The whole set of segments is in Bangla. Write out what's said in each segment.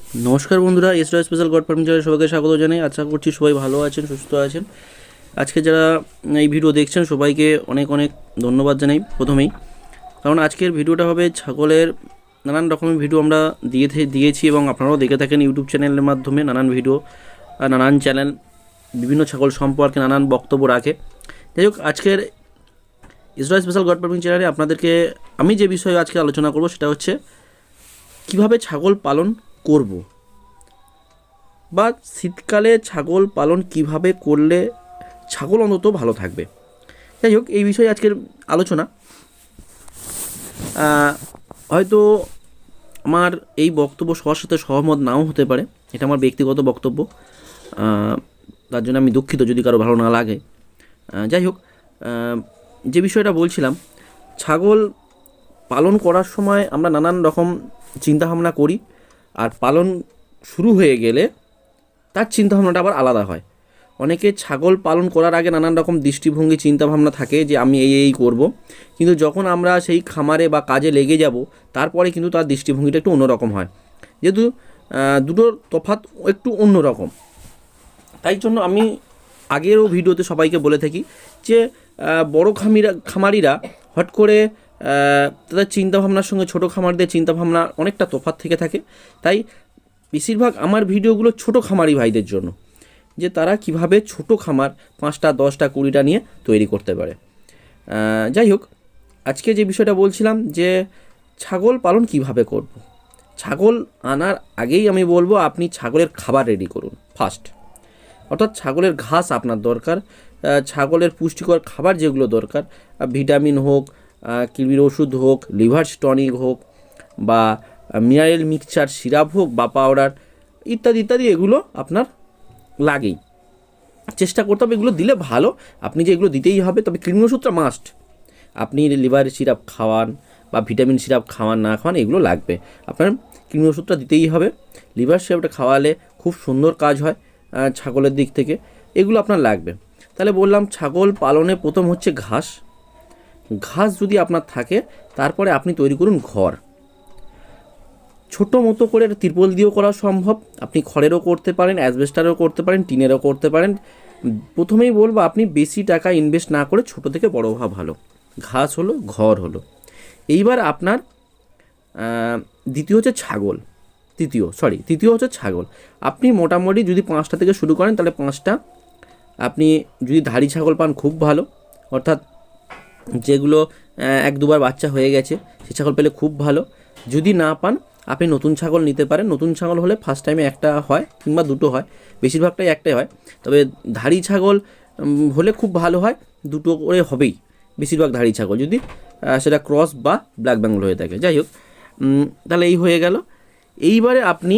নমস্কার বন্ধুরা, এসরা স্পেশাল গড ফার্মিং চ্যানেলে সবাইকে স্বাগত জানাই। আশা করছি সবাই ভালো আছেন, সুস্থ আছেন। আজকে যারা এই ভিডিও দেখছেন সবাইকে অনেক অনেক ধন্যবাদ জানাই প্রথমেই, কারণ আজকের ভিডিওটা হবে ছাগলের নানান রকমের ভিডিও আমরা দিয়েছি এবং আপনারাও দেখে থাকেন ইউটিউব চ্যানেলের মাধ্যমে। নানান ভিডিও আর নানান চ্যানেল বিভিন্ন ছাগল সম্পর্কে নানান বক্তব্য রাখে। যাই হোক, আজকের ইসরা স্পেশাল গড ফার্মিং চ্যানেলে আপনাদেরকে আমি যে বিষয়ে আজকে আলোচনা করব সেটা হচ্ছে কিভাবে ছাগল পালন করব, বা শীতকালে ছাগল পালন কিভাবে করলে ছাগল অন্তত ভালো থাকবে। যাই হোক, এই বিষয়ে আজকের আলোচনা। হয়তো আমার এই বক্তব্য সবার সাথে সহমত নাও হতে পারে, এটা আমার ব্যক্তিগত বক্তব্য, তার জন্য আমি দুঃখিত যদি কারো ভালো না লাগে। যাই হোক, যে বিষয়টা বলছিলাম, ছাগল পালন করার সময় আমরা নানান রকম চিন্তাভাবনা করি, আর পালন শুরু হয়ে গেলে তার চিন্তাভাবনাটা আবার আলাদা হয়। অনেকে ছাগল পালন করার আগে নানান রকম দৃষ্টিভঙ্গি চিন্তাভাবনা থাকে যে আমি এই করব, কিন্তু যখন আমরা সেই খামারে বা কাজে লেগে যাব তারপরে কিন্তু তার দৃষ্টিভঙ্গিটা একটু অন্যরকম হয়, যেহেতু দুটোর তফাৎ একটু অন্যরকম। তাই জন্য আমি আগেরও ভিডিওতে সবাইকে বলে থাকি যে বড় খামারিরা হট করে তাদের চিন্তাভাবনার সঙ্গে ছোটো খামারিদের চিন্তাভাবনা অনেকটা তফাৎ থেকে থাকে। তাই বেশিরভাগ আমার ভিডিওগুলো ছোটো খামারি ভাইদের জন্য, যে তারা কিভাবে ছোটো খামার 5টা 10টা 20টা নিয়ে তৈরি করতে পারে। যাই হোক, আজকে যে বিষয়টা বলছিলাম যে ছাগল পালন কিভাবে করব। ছাগল আনার আগেই আমি বলবো আপনি ছাগলের খাবার রেডি করুন ফার্স্ট। অর্থাৎ ছাগলের ঘাস আপনার দরকার, ছাগলের পুষ্টিকর খাবার যেগুলো দরকার, ভিটামিন হোক, কৃমির ওষুধ হোক, লিভার টনিক হোক, বা মিনারেল মিক্সচার সিরাপ হোক বা পাউডার ইত্যাদি ইত্যাদি, এগুলো আপনার লাগেই। চেষ্টা করতে হবে এগুলো দিলে ভালো, আপনি যে এগুলো দিতেই হবে। তবে কৃমি ওষুধটা মাস্ট, আপনি লিভার সিরাপ খাওয়ান বা ভিটামিন সিরাপ খাওয়ান না খাওয়ান, এগুলো লাগবে। আপনার কৃমি ওষুধটা দিতেই হবে। লিভার সিরাপটা খাওয়ালে খুব সুন্দর কাজ হয় ছাগলের দিক থেকে, এগুলো আপনার লাগবে। তাহলে বললাম ছাগল পালনে প্রথম হচ্ছে ঘাস। ঘাস যদি আপনার থাকে তারপরে আপনি তৈরি করুন ঘর। ছোটো মতো করে তিরপল দিয়েও করা সম্ভব, আপনি খড়েরও করতে পারেন, অ্যাসবেস্টারও করতে পারেন, টিনেরও করতে পারেন। প্রথমেই বলবো আপনি বেশি টাকা ইনভেস্ট না করে ছোটো থেকে বড় হওয়া ভালো। ঘাস হলো, ঘর হলো। এইবার আপনার তৃতীয় হচ্ছে ছাগল। আপনি মোটামুটি যদি 5টা থেকে শুরু করেন তাহলে 5টা, আপনি যদি ধাড়ি ছাগল পান খুব ভালো, অর্থাৎ যেগুলো 1-2বার বাচ্চা হয়ে গেছে সে ছাগল পেলে খুব ভালো। যদি না পান আপনি নতুন ছাগল নিতে পারেন। নতুন ছাগল হলে ফার্স্ট টাইমে একটা হয় কিংবা দুটো হয়, বেশিরভাগটাই একটাই হয়। তবে ধাড়ি ছাগল হলে খুব ভালো হয়, দুটো করে হবেই বেশিরভাগ ধাড়ি ছাগল, যদি সেটা ক্রস বা ব্ল্যাক বেঙ্গল হয়ে থাকে। যাই হোক, তাহলে এই হয়ে গেল। এইবারে আপনি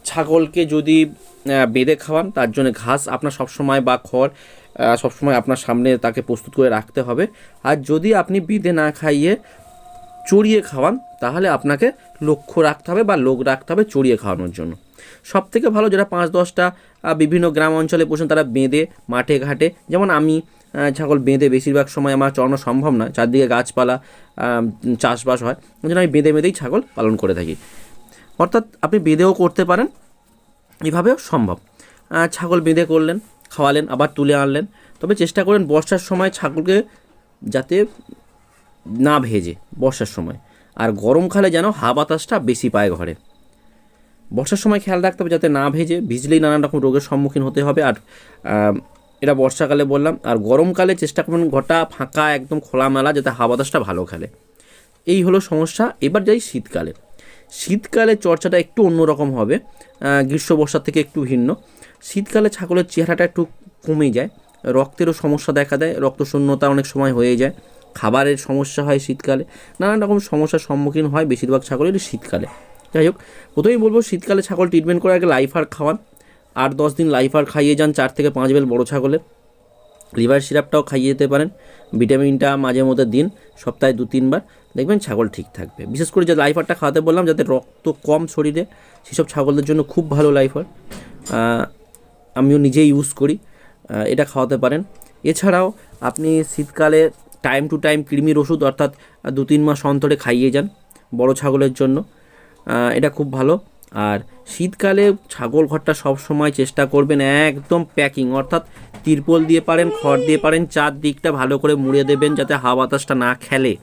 ছাগলকে যদি বেঁধে খাওয়ান, তার জন্য ঘাস আপনার সবসময় বা খড় সবসময় আপনার সামনে তাকে প্রস্তুত করে রাখতে হবে। আর যদি আপনি বেঁধে না খাইয়ে চড়িয়ে খাওয়ান তাহলে আপনাকে লক্ষ্য রাখতে হবে বা লোক রাখতে হবে চড়িয়ে খাওয়ানোর জন্য। সব থেকে ভালো যারা 5-10টা বিভিন্ন গ্রাম অঞ্চলে পোষেন তারা বেঁধে মাঠে ঘাটে, যেমন আমি ছাগল বেঁধে বেশিরভাগ সময় আমার চড়ানো সম্ভব না, চারদিকে গাছপালা চাষবাস হয়, ওই জন্য আমি বেঁধেই ছাগল পালন করে থাকি। অর্থাৎ আপনি বেঁধেও করতে পারেন, এভাবেও সম্ভব। ছাগল বেঁধে করলেন, খাওয়ালেন, আবার তুলে আনলেন। তবে চেষ্টা করেন বর্ষার সময় ছাগলকে যাতে না ভেজে, বর্ষার সময়। আর গরমকালে যেন হাওয়া বাতাসটা বেশি পায় ঘরে। বর্ষার সময় খেয়াল রাখতে হবে যাতে না ভেজে, ভিজলেই নানান রকম রোগের সম্মুখীন হতে হবে। আর এটা বর্ষাকালে বললাম। আর গরমকালে চেষ্টা করবেন ঘরটা ফাঁকা, একদম খোলামেলা, যাতে হাওয়া বাতাসটা ভালো খেলে। এই হলো সমস্যা। এবার যাই শীতকালে চর্চাটা একটু অন্যরকম হবে, গ্রীষ্ম বর্ষার থেকে একটু ভিন্ন। শীতকালে ছাগলের চেহারাটা একটু কমে যায়, রক্তেরও সমস্যা দেখা দেয়, রক্তশূন্যতা অনেক সময় হয়ে যায়, খাবারের সমস্যা হয় শীতকালে, নানান রকম সমস্যার সম্মুখীন হয় বেশিরভাগ ছাগলের শীতকালে। যাই হোক, প্রথমেই বলবো শীতকালে ছাগল ট্রিটমেন্ট করার আগে লাইফার খাওয়ান। 8-10 দিন লাইফার খাইয়ে যান 4 থেকে 5 বেল বড়ো ছাগলের। লিভার সিরাপটাও খাইয়ে যেতে পারেন, ভিটামিনটা মাঝে মধ্যে দিন, সপ্তাহে 2-3 বার, দেখবেন ছাগল ঠিক থাকবে। বিশেষ করে যে লাইফারটা খাওয়াতে বললাম, যাতে রক্ত কম শরীরে, সেসব ছাগলদের জন্য খুব ভালো লাইফার। আমিও নিজেই ইউজ করি, এটা খাওয়াতে পারেন। এছাড়াও আপনি শীতকালে টাইম টু টাইম কৃমির ওষুধ, অর্থাৎ 2-3 মাস অন্তরে খাইয়ে যান বড় ছাগলের জন্য, এটা খুব ভালো। আর শীতকালে ছাগল ঘরটা সব সময় চেষ্টা করবেন একদম প্যাকিং, অর্থাৎ তিরপল দিয়ে পারেন, খড় দিয়ে পারেন, চারদিকটা ভালো করে মুড়ে দেবেন যাতে হাওয়া বাতাসটা না খেলে।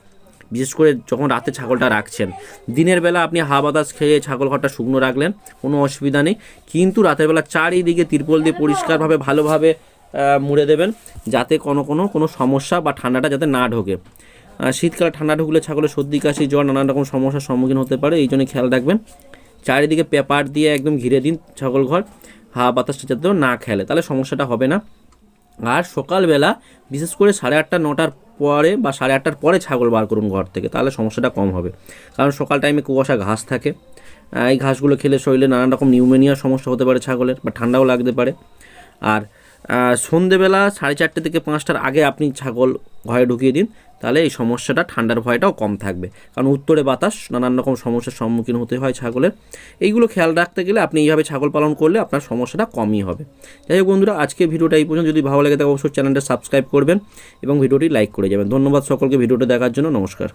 বিশেষ করে যখন রাতে ছাগলটা রাখছেন, দিনের বেলা আপনি হাওয়া বাতাস খেয়ে ছাগল ঘরটা শুকনো রাখলেন, কোনো অসুবিধা নেই, কিন্তু রাতের বেলা চারিদিকে তিরপল দিয়ে পরিষ্কারভাবে ভালোভাবে মুড়ে দেবেন যাতে কোনো সমস্যা বা ঠান্ডাটা যাতে না ঢোকে। শীতকালে ঠান্ডা ঢুকলে ছাগলের সর্দি কাশি জ্বর নানান রকম সমস্যার সম্মুখীন হতে পারে, এই জন্য খেয়াল রাখবেন। চারিদিকে পেপার দিয়ে একদম ঘিরে দিন ছাগল ঘর, হাওয়া বাতাসটা যাতে না খেলে, তাহলে সমস্যাটা হবে না। আর সকালবেলা বিশেষ করে 8:30 9টার পরে বা 8:30টার পরে ছাগল বার করুন ঘর থেকে, তাহলে সমস্যাটা কম হবে। কারণ সকাল টাইমে কুয়াশা ঘাস থাকে, এই ঘাসগুলো খেলে শরীরে নানান রকম নিউমোনিয়ার সমস্যা হতে পারে ছাগলের, বা ঠান্ডাও লাগতে পারে। আর সন্ধেবেলা 4:30 থেকে 5টার আগে আপনি ছাগল ঘরে ঢুকিয়ে দিন, তাহলে এই সমস্যাটা, ঠান্ডার ভয়টাও কম থাকবে। কারণ উত্তরে বাতাস, নানান রকম সমস্যার সম্মুখীন হতে হয় ছাগলের। এইগুলো খেয়াল রাখতে গেলে আপনি এইভাবে ছাগল পালন করলে আপনার সমস্যাটা কমই হবে। যাই হোক বন্ধুরা, আজকে ভিডিওটা এই পর্যন্ত। যদি ভালো লাগে তাহলে অবশ্যই চ্যানেলটা সাবস্ক্রাইব করবেন এবং ভিডিওটি লাইক করে যাবেন। ধন্যবাদ সকলকে ভিডিওটা দেখার জন্য। নমস্কার।